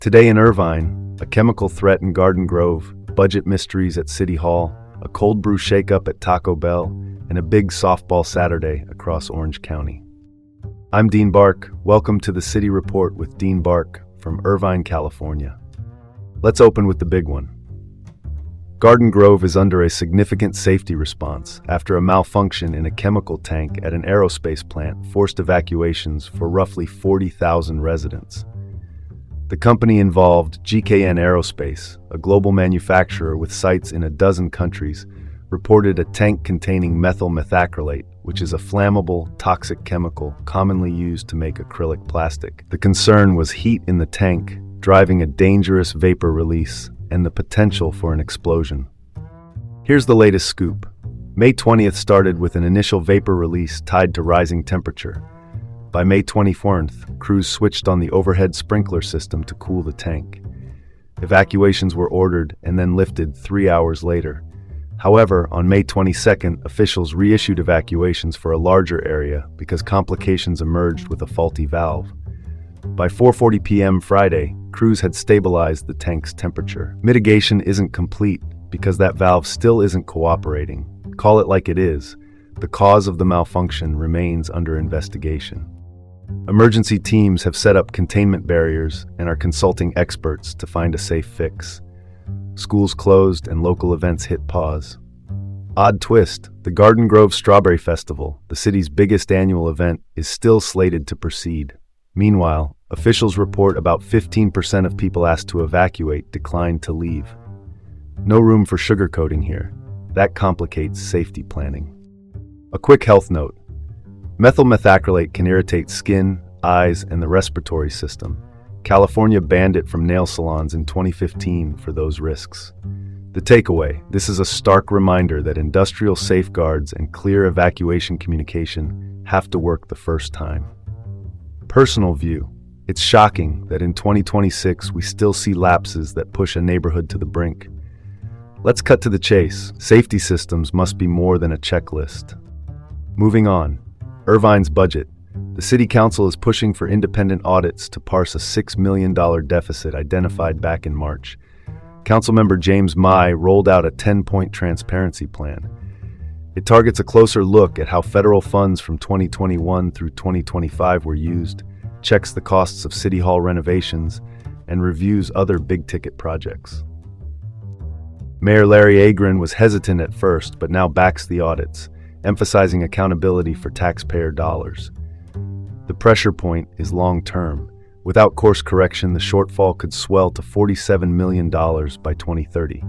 Today in Irvine, a chemical threat in Garden Grove, budget mysteries at City Hall, a cold brew shakeup at Taco Bell, and a big softball Saturday across Orange County. I'm Dean Bark. Welcome to the City Report with Dean Bark from Irvine, California. Let's open with the big one. Garden Grove is under a significant safety response after a malfunction in a chemical tank at an aerospace plant forced evacuations for roughly 40,000 residents. The company involved, GKN Aerospace, a global manufacturer with sites in a dozen countries, reported a tank containing methyl methacrylate, which is a flammable, toxic chemical commonly used to make acrylic plastic. The concern was heat in the tank, driving a dangerous vapor release and the potential for an explosion. Here's the latest scoop. May 20th started with an initial vapor release tied to rising temperature. By May 24th, crews switched on the overhead sprinkler system to cool the tank. Evacuations were ordered and then lifted 3 hours later. However, on May 22nd, officials reissued evacuations for a larger area because complications emerged with a faulty valve. By 4:40 p.m. Friday, crews had stabilized the tank's temperature. Mitigation isn't complete because that valve still isn't cooperating. Call it like it is. The cause of the malfunction remains under investigation. Emergency teams have set up containment barriers and are consulting experts to find a safe fix. Schools closed and local events hit pause. Odd twist, the Garden Grove Strawberry Festival, the city's biggest annual event, is still slated to proceed. Meanwhile, officials report about 15% of people asked to evacuate declined to leave. No room for sugarcoating here. That complicates safety planning. A quick health note. Methyl methacrylate can irritate skin, eyes, and the respiratory system. California banned it from nail salons in 2015 for those risks. The takeaway, this is a stark reminder that industrial safeguards and clear evacuation communication have to work the first time. Personal view, it's shocking that in 2026 we still see lapses that push a neighborhood to the brink. Let's cut to the chase. Safety systems must be more than a checklist. Moving on. Irvine's budget. The City Council is pushing for independent audits to parse a $6 million deficit identified back in March. Councilmember James Mai rolled out a 10-point transparency plan. It targets a closer look at how federal funds from 2021 through 2025 were used, checks the costs of City Hall renovations, and reviews other big-ticket projects. Mayor Larry Agron was hesitant at first, but now backs the audits, emphasizing accountability for taxpayer dollars. The pressure point is long-term. Without course correction, the shortfall could swell to $47 million by 2030.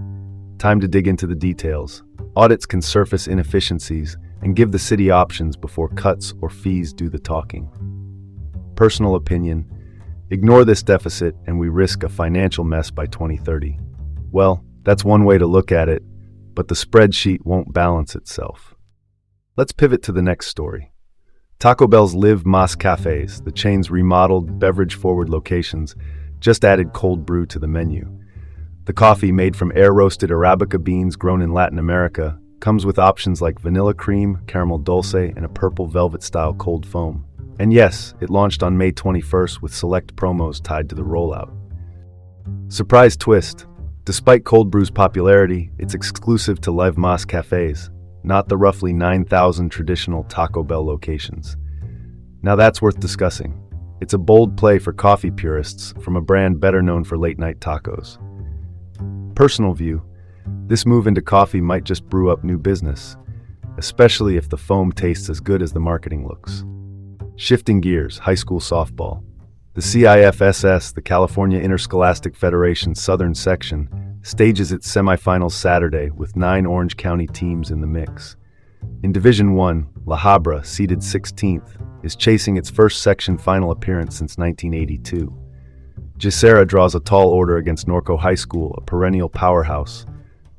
Time to dig into the details. Audits can surface inefficiencies and give the city options before cuts or fees do the talking. Personal opinion, ignore this deficit and we risk a financial mess by 2030. Well, that's one way to look at it, but the spreadsheet won't balance itself. Let's pivot to the next story. Taco Bell's Live Más Cafés, the chain's remodeled, beverage-forward locations, just added cold brew to the menu. The coffee, made from air-roasted Arabica beans grown in Latin America, comes with options like vanilla cream, caramel dulce, and a purple velvet-style cold foam. And yes, it launched on May 21st with select promos tied to the rollout. Surprise twist. Despite cold brew's popularity, it's exclusive to Live Más Cafés, not the roughly 9,000 traditional Taco Bell locations. Now that's worth discussing. It's a bold play for coffee purists from a brand better known for late-night tacos. Personal view, this move into coffee might just brew up new business, especially if the foam tastes as good as the marketing looks. Shifting gears, high school softball. The CIFSS, the California Interscholastic Federation Southern Section, stages its semifinals Saturday with 9 Orange County teams in the mix. In Division I, La Habra, seeded 16th, is chasing its first section final appearance since 1982. Gissera draws a tall order against Norco High School, a perennial powerhouse.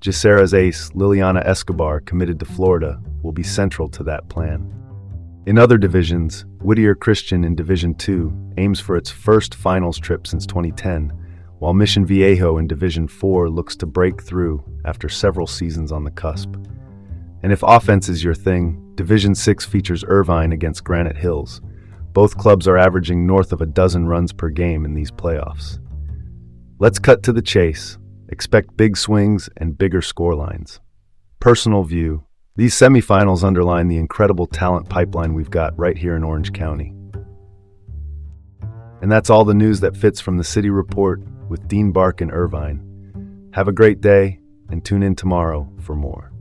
Gissera's ace, Liliana Escobar, committed to Florida, will be central to that plan. In other divisions, Whittier Christian in Division II aims for its first finals trip since 2010, while Mission Viejo in Division IV looks to break through after several seasons on the cusp. And if offense is your thing, Division VI features Irvine against Granite Hills. Both clubs are averaging north of a dozen runs per game in these playoffs. Let's cut to the chase. Expect big swings and bigger scorelines. Personal view. These semifinals underline the incredible talent pipeline we've got right here in Orange County. And that's all the news that fits from the City Report with Dean Bark and Irvine. Have a great day and tune in tomorrow for more.